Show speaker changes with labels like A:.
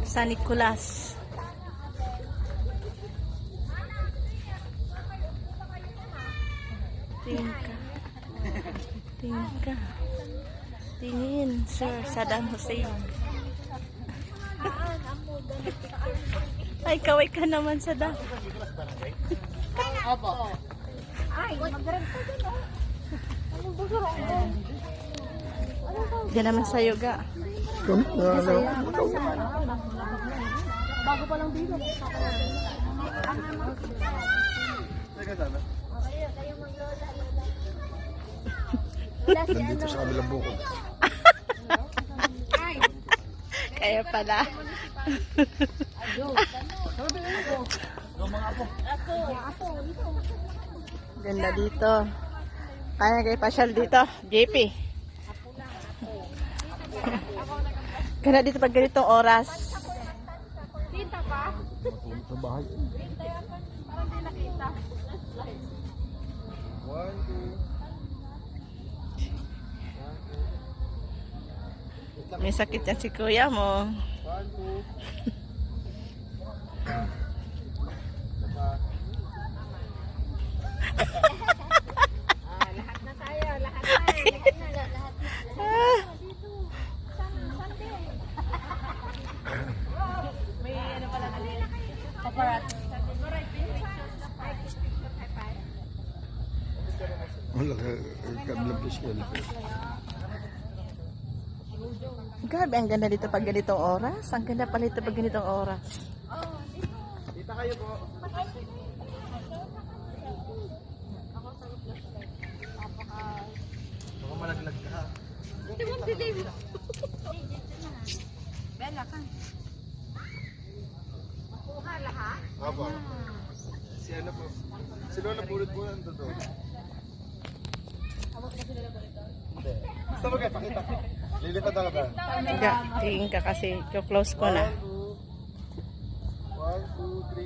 A: San Nicolas. Tingin ka. Tingin ka. Tingin, Sir Saddam Hussein. Ay, kaway ka naman, Saddam.
B: Opo. Ay, mag-grab ka dyan, oh. Ano ba sa roon?
A: Diyan naman sa yoga.
B: Bago pa lang dito.
C: Nandito sa kabilang bukod.
A: Kaya pala. Ganda dito. Kaya kayo pasyal dito. JP. Ganda dito pag ganitong oras.
B: Kita pa?
C: Matulog sa bahay.
B: Parang di nakita.
C: 1, 2.
A: May sakit yan si kuya mo.
C: 1, 2.
B: Lahat na tayo. Lahat na. May ano pala kanina. Paparazzi.
C: Wala ka kabilang piskal.
A: Grabe, ang ganda dito pag ganitong oras. Ang ganda pala dito pag ganitong oras.
C: Kita kayo po. Baka malaglag ka.
B: Bella ka. Makuha lahat?
C: Opo. Si ano po? Si Lola pulot po nandun doon. Hindi. Basta mo kayo, pakita. Lilipad ako ba?
A: Tingin ka kasi. Close ko na.
C: 1, 2, 3.